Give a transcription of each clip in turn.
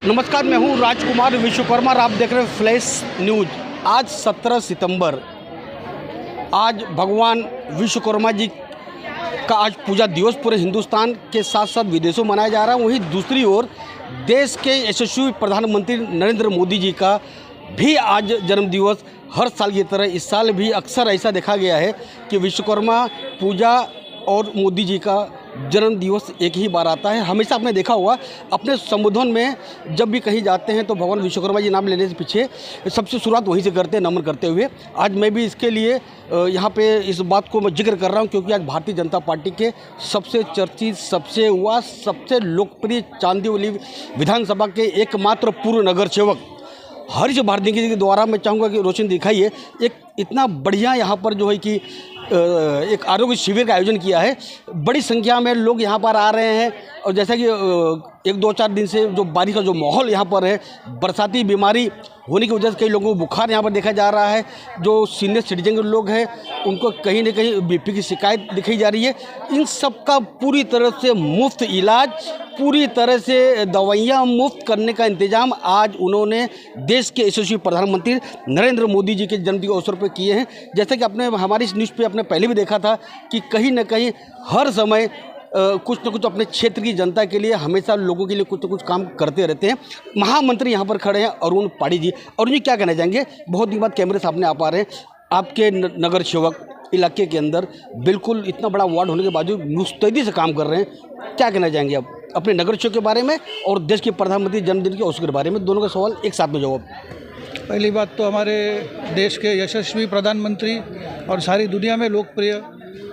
नमस्कार, मैं हूं राजकुमार विश्वकर्मा और आप देख रहे हैं फ्लैश न्यूज। आज 17 सितंबर, आज भगवान विश्वकर्मा जी का आज पूजा दिवस पूरे हिंदुस्तान के साथ साथ विदेशों में मनाया जा रहा है। वहीं दूसरी ओर देश के यशस्वी प्रधानमंत्री नरेंद्र मोदी जी का भी आज जन्मदिवस हर साल की तरह इस साल भी अक्सर ऐसा देखा गया है कि विश्वकर्मा पूजा और मोदी जी का जन्म दिवस एक ही बार आता है। हमेशा आपने देखा होगा अपने संबोधन में जब भी कहीं जाते हैं तो भगवान विश्वकर्मा जी नाम लेने से पीछे सबसे शुरुआत वहीं से करते हैं, नमन करते हुए। आज मैं भी इसके लिए यहाँ पे इस बात को मैं जिक्र कर रहा हूँ क्योंकि आज भारतीय जनता पार्टी के सबसे चर्चित, सबसे युवा, सबसे लोकप्रिय चांदीवली विधानसभा के एकमात्र पूर्व नगर सेवक हरीश भारती जी के द्वारा मैं चाहूँगा कि रोशन दिखाइए एक इतना बढ़िया यहाँ पर जो है कि एक आरोग्य शिविर का आयोजन किया है। बड़ी संख्या में लोग यहाँ पर आ रहे हैं और जैसा कि एक दो चार दिन से जो बारिश का जो माहौल यहाँ पर है, बरसाती बीमारी होने की वजह से कई लोगों को बुखार यहाँ पर देखा जा रहा है। जो सीनियर सिटीजन के लोग हैं उनको कहीं ना कहीं बीपी की शिकायत दिखाई जा रही है। इन सब का पूरी तरह से मुफ्त इलाज, पूरी तरह से दवाइयाँ मुफ्त करने का इंतजाम आज उन्होंने देश के यशस्वी प्रधानमंत्री नरेंद्र मोदी जी के जन्मदिन के अवसर पर किए हैं। जैसे कि आपने हमारी इस न्यूज़ पे आपने पहले भी देखा था कि कहीं ना कहीं हर समय कुछ न कुछ अपने क्षेत्र की जनता के लिए, हमेशा लोगों के लिए कुछ न कुछ काम करते रहते हैं। महामंत्री यहाँ पर खड़े हैं अरुण पाड़ी जी। अरुण जी, क्या कहना चाहेंगे? बहुत दिन बाद कैमरे सामने आ पा रहे हैं, आपके नगर सेवक इलाके के अंदर बिल्कुल इतना बड़ा वार्ड होने के बावजूद मुस्तैदी से काम कर रहे हैं। क्या कहना चाहेंगे आप अपने नगर सेवक के बारे में और देश के प्रधानमंत्री जन्मदिन के अवसर के बारे में? दोनों का सवाल एक साथ में जवाब। पहली बात तो हमारे देश के यशस्वी प्रधानमंत्री और सारी दुनिया में लोकप्रिय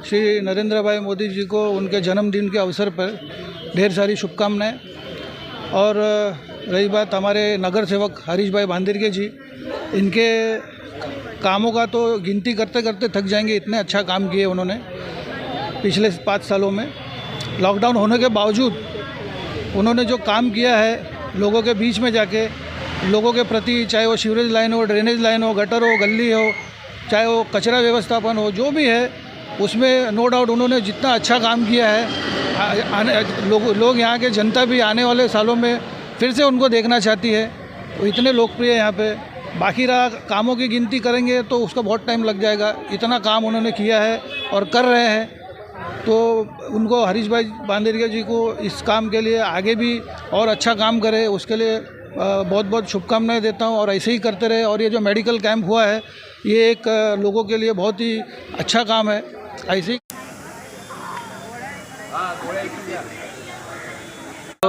श्री नरेंद्र भाई मोदी जी को उनके जन्मदिन के अवसर पर ढेर सारी शुभकामनाएं। और रही बात हमारे नगर सेवक हरीश भाई भांदिरके जी, इनके कामों का तो गिनती करते करते थक जाएंगे, इतने अच्छा काम किए उन्होंने पिछले 5 सालों में। लॉकडाउन होने के बावजूद उन्होंने जो काम किया है लोगों के बीच में जाके, लोगों के प्रति, चाहे वो सीवरेज लाइन हो, ड्रेनेज लाइन हो, गटर हो, गली हो, चाहे वो कचरा व्यवस्थापन हो, जो भी है उसमें नो डाउट उन्होंने जितना अच्छा काम किया है, लोग यहाँ के जनता भी आने वाले सालों में फिर से उनको देखना चाहती है। वो इतने लोकप्रिय यहाँ पे। बाकी रहा कामों की गिनती करेंगे तो उसका बहुत टाइम लग जाएगा। इतना काम उन्होंने किया है और कर रहे हैं, तो उनको, हरीश भाई भांदिरके जी को इस काम के लिए आगे भी और अच्छा काम करे, उसके लिए बहुत बहुत शुभकामनाएं देता हूं। और ऐसे ही करते रहे। और ये जो मेडिकल कैंप हुआ है ये एक लोगों के लिए बहुत ही अच्छा काम है। ऐसे ही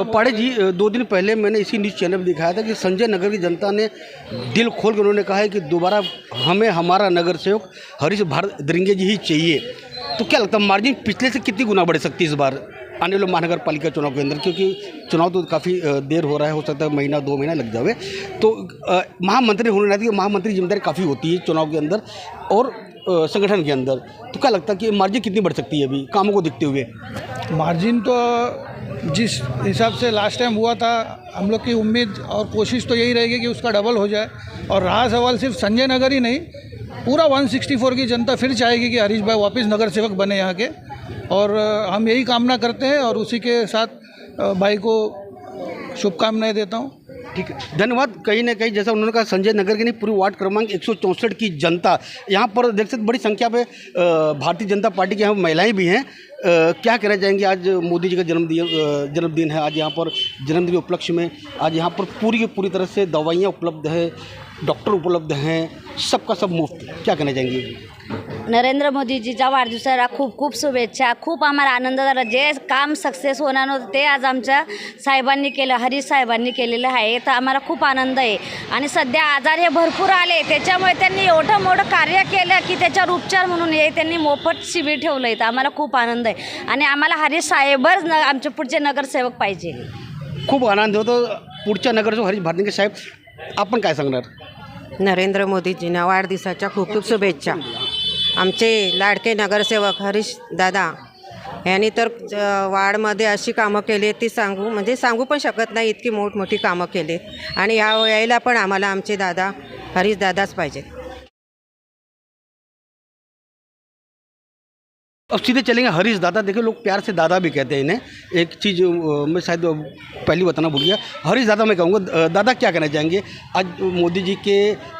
पाड़े जी, 2 दिन पहले मैंने इसी न्यूज़ चैनल पर दिखाया था कि संजय नगर की जनता ने दिल खोल कर उन्होंने कहा है कि दोबारा हमें हमारा नगर सेवक हरीश भांदिरके जी ही चाहिए। तो क्या लगता है मार्जिन पिछले से कितनी गुना बढ़ सकती है इस बार आने वाले महानगर पालिका चुनाव के अंदर? क्योंकि चुनाव तो काफ़ी देर हो रहा है, हो सकता है महीना 2 महीना लग जावे। तो महामंत्री होने रहती है, महामंत्री की जिम्मेदारी काफ़ी होती है चुनाव के अंदर और संगठन के अंदर। तो क्या लगता है कि मार्जिन कितनी बढ़ सकती है अभी कामों को देखते हुए? मार्जिन तो जिस हिसाब से लास्ट टाइम हुआ था, हम लोग की उम्मीद और कोशिश तो यही रहेगी कि उसका डबल हो जाए। और रहा सवाल सिर्फ संजय नगर ही नहीं, पूरा 164 की जनता फिर चाहेगी कि हरीश भाई वापस नगर सेवक बने यहाँ के। और हम यही कामना करते हैं और उसी के साथ भाई को शुभकामनाएं देता हूँ। ठीक है, धन्यवाद। कहीं ना कहीं जैसा उन्होंने कहा संजय नगर के नहीं, पूरी वार्ड क्रमांक 164 की जनता यहाँ पर देख सकते, बड़ी संख्या पे भारतीय जनता पार्टी की यहाँ महिलाएं भी हैं। क्या कहना चाहेंगे? आज मोदी जी का जन्मदिन है, आज यहाँ पर जन्मदिन के उपलक्ष्य में आज यहाँ पर पूरी की पूरी तरह से दवाइयाँ उपलब्ध है, डॉक्टर उपलब्ध हैं, सबका सब मुफ्त। क्या कहना चाहेंगे? नरेंद्र मोदीजीच्या वाढदिवसाला खूप खूप शुभेच्छा. खूप आम्हाला आनंद झाला. जे काम सक्सेस होणार नव्हतं ते आज आमच्या साहेबांनी केलं, हरीश साहेबांनी केलेलं आहे. तर आम्हाला खूप आनंद आहे. आणि सध्या आजार हे भरपूर आले, त्याच्यामुळे त्यांनी एवढं मोठं कार्य केलं की त्याच्यावर उपचार म्हणून हे त्यांनी मोफत शिबिर ठेवलं आहे. तर आम्हाला खूप आनंद आहे आणि आम्हाला हरीश साहेबच आमचे पुढचे नगरसेवक पाहिजे. खूप आनंद होतो. पुढच्या नगरसेवक हरीश भांदिरके साहेब, आपण काय सांगणार? नरेंद्र मोदीजींना वाढदिवसाच्या खूप खूप शुभेच्छा. आमचे लाडके नगरसेवक हरीश दादा यांनी तर वार्डमध्ये अशी कामं केली ती सांगू पण शकत नाही, इतकी मोठमोठी कामं केली. आणि यायला पण आम्हाला आमचे दादा हरीश दादाच पाहिजे. अब सीधे चलेंगे हरीश दादा। देखिए लोग प्यार से दादा भी कहते हैं इन्हें। एक चीज़ मैं शायद पहली बताना भूल गया। हरीश दादा मैं कहूँगा, दादा क्या कहना चाहेंगे आज मोदी जी के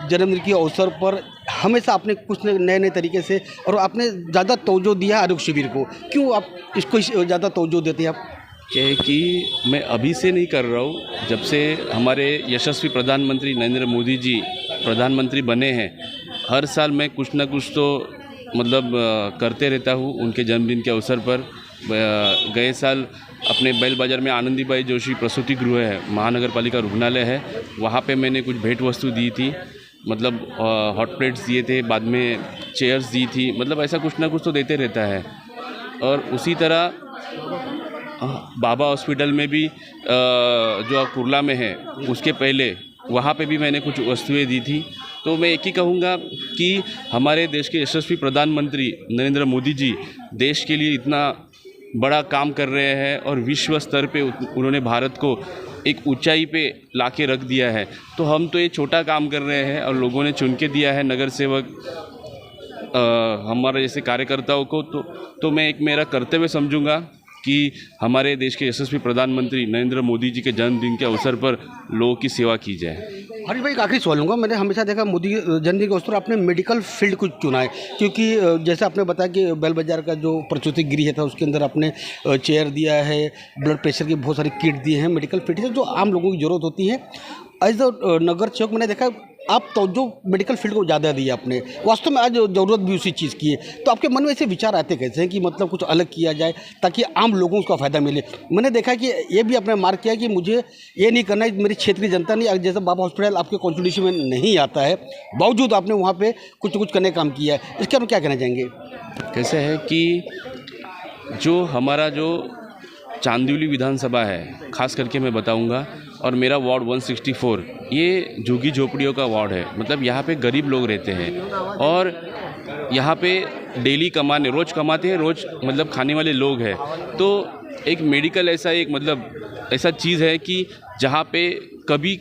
जन्मदिन के अवसर पर? हमेशा आपने कुछ नए नए तरीके से और आपने ज़्यादा तवज्जो दिया आरोग्य शिविर को, क्यों आप इसको ज़्यादा तवज्जो देते हैं आप? क्या है कि मैं अभी से नहीं कर रहा हूँ, जब से हमारे यशस्वी प्रधानमंत्री नरेंद्र मोदी जी प्रधानमंत्री बने हैं, हर साल मैं कुछ ना कुछ तो मतलब करते रहता हूँ उनके जन्मदिन के अवसर पर। गए साल अपने बैल बाज़ार में आनंदीबाई जोशी प्रसूति गृह है, महानगर पालिका रुग्णालय है, वहाँ पे मैंने कुछ भेंट वस्तु दी थी, मतलब हॉट प्लेट्स दिए थे, बाद में चेयर्स दी थी, मतलब ऐसा कुछ ना कुछ तो देते रहता है। और उसी तरह बाबा हॉस्पिटल में भी जो कुर्ला में है उसके पहले वहाँ पे भी मैंने कुछ वस्तुएं दी थी। तो मैं एक ही कहूँगा कि हमारे देश के यशस्वी प्रधानमंत्री नरेंद्र मोदी जी देश के लिए इतना बड़ा काम कर रहे हैं और विश्व स्तर पे उन्होंने भारत को एक ऊंचाई पे लाके रख दिया है। तो हम तो ये छोटा काम कर रहे हैं और लोगों ने चुन के दिया है नगर सेवक हमारे जैसे कार्यकर्ताओं को, तो मैं एक मेरा कर्तव्य समझूंगा कि हमारे देश के यशस्वी प्रधानमंत्री नरेंद्र मोदी जी के जन्मदिन के अवसर पर लोगों की सेवा की जाए। हरीश भाई, एक आखिरी सवाल लूँगा। मैंने हमेशा देखा मोदी जन्मदिन के अवसर पर आपने मेडिकल फील्ड को चुना है, क्योंकि जैसे आपने बताया कि बैल बाज़ार का जो प्रसूति गृह था उसके अंदर आपने चेयर दिया है, ब्लड प्रेशर की बहुत सारी किट दिए हैं, मेडिकल फील्ड से जो आम लोगों की ज़रूरत होती है। एज अ नगर सेवक मैंने देखा आप तो जो मेडिकल फील्ड को ज़्यादा दिया आपने, वास्तव में आज ज़रूरत भी उसी चीज़ की है। तो आपके मन में ऐसे विचार आते कैसे हैं कि मतलब कुछ अलग किया जाए ताकि आम लोगों को उसका फ़ायदा मिले? मैंने देखा कि ये भी आपने मार्क किया कि मुझे ये नहीं करना है, मेरी क्षेत्रीय जनता नहीं, जैसे बाबा हॉस्पिटल आपके कॉन्स्टिट्यूशन में नहीं आता है, बावजूद आपने वहाँ पर कुछ करने का काम किया है। इसके आप क्या कहना चाहेंगे? कैसे है कि जो हमारा जो चांदीवली विधानसभा है, खास करके मैं बताऊंगा, और मेरा वार्ड 164 ये झुग्गी झोपड़ियों का वार्ड है। मतलब यहाँ पे गरीब लोग रहते हैं और यहाँ पे डेली कमाने रोज़ कमाते हैं, रोज़ मतलब खाने वाले लोग हैं। तो एक मेडिकल ऐसा एक मतलब ऐसा चीज़ है कि जहाँ पे कभी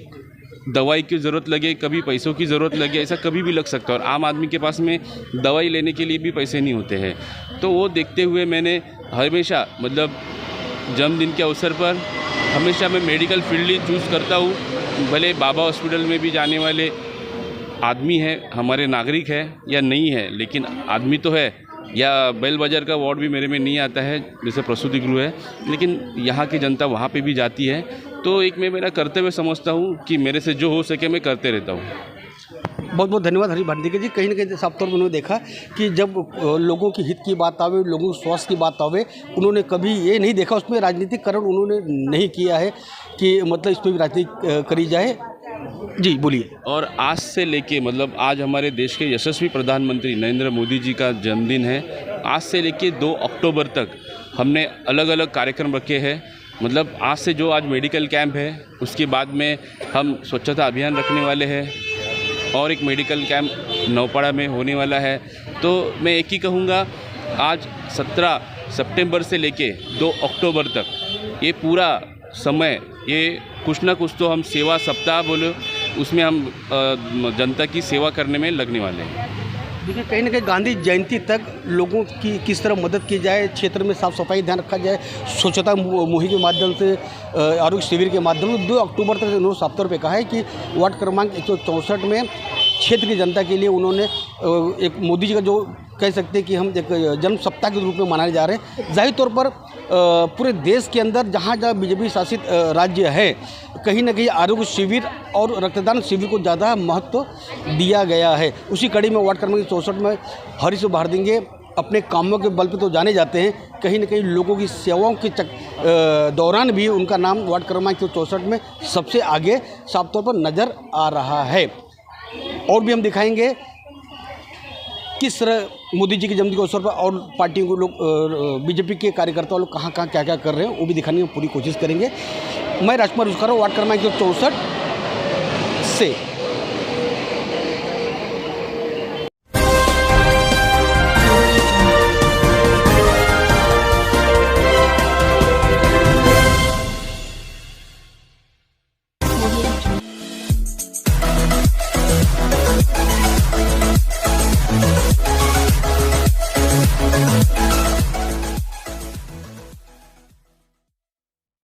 दवाई की ज़रूरत लगे, कभी पैसों की ज़रूरत लगे, ऐसा कभी भी लग सकता है। और आम आदमी के पास में दवाई लेने के लिए भी पैसे नहीं होते हैं। तो वो देखते हुए मैंने हमेशा मतलब जन्मदिन के अवसर पर हमेशा मैं मेडिकल फील्ड ही चूज़ करता हूँ। भले बाबा हॉस्पिटल में भी जाने वाले आदमी है, हमारे नागरिक है या नहीं है, लेकिन आदमी तो है, या बैल बाज़ार का वार्ड भी मेरे में नहीं आता है जैसे प्रसूति गृह है, लेकिन यहाँ की जनता वहाँ पे भी जाती है। तो एक मैं मेरा कर्तव्य समझता हूँ कि मेरे से जो हो सके मैं करते रहता हूँ। बहुत बहुत धन्यवाद हरीश भारती जी। कहीं ना कहीं साफ तौर पर उन्होंने देखा कि जब लोगों की हित की बात आवे, लोगों के स्वास्थ्य की बात आवे, उन्होंने कभी ये नहीं देखा, उसमें राजनीतिकरण उन्होंने नहीं किया है कि मतलब इस पर भी राजनीति करी जाए। जी बोलिए। और आज से लेके मतलब आज हमारे देश के यशस्वी प्रधानमंत्री नरेंद्र मोदी जी का जन्मदिन है। आज से लेके 2 अक्टूबर तक हमने अलग अलग कार्यक्रम रखे हैं। मतलब आज से जो आज मेडिकल कैंप है, उसके बाद में हम स्वच्छता अभियान रखने वाले हैं और एक मेडिकल कैंप नौपाड़ा में होने वाला है। तो मैं एक ही कहूँगा, आज 17 सितंबर से लेके 2 अक्टूबर तक ये पूरा समय ये कुछ ना कुछ तो हम सेवा सप्ताह बोलो, उसमें हम जनता की सेवा करने में लगने वाले हैं। देखिए कहीं ना कहीं गांधी जयंती तक लोगों की किस तरह मदद की जाए, क्षेत्र में साफ सफाई ध्यान रखा जाए, स्वच्छता मुहिम के माध्यम से, आरोग्य शिविर के माध्यम से 2 अक्टूबर तक उन्होंने साफ तौर पे कहा है कि वार्ड क्रमांक 164 में क्षेत्र की जनता के लिए उन्होंने एक मोदी जी का जो कह सकते हैं कि हम एक जन्म सप्ताह के रूप में मनाए जा रहे हैं। जाहिर तौर पर पूरे देश के अंदर जहाँ जहाँ बीजेपी शासित राज्य है, कहीं ना कहीं आरोग्य शिविर और रक्तदान शिविर को ज़्यादा महत्व दिया गया है। उसी कड़ी में वार्ड क्रमांक 64 में हरीश भारती अपने कामों के बल पर तो जाने जाते हैं, कहीं ना कहीं लोगों की सेवाओं के दौरान भी उनका नाम वार्ड क्रमांक 164 में सबसे आगे साफ तौर पर नज़र आ रहा है। और भी हम दिखाएंगे किस तरह मोदी जी के जन्मदिन के अवसर पर और पार्टियों को लोग बीजेपी के कार्यकर्ता लोग कहाँ कहाँ क्या क्या कर रहे हैं, वो भी दिखाने की पूरी कोशिश करेंगे। मैं राजकुमार उसका वार्ड क्रमांक 164 से।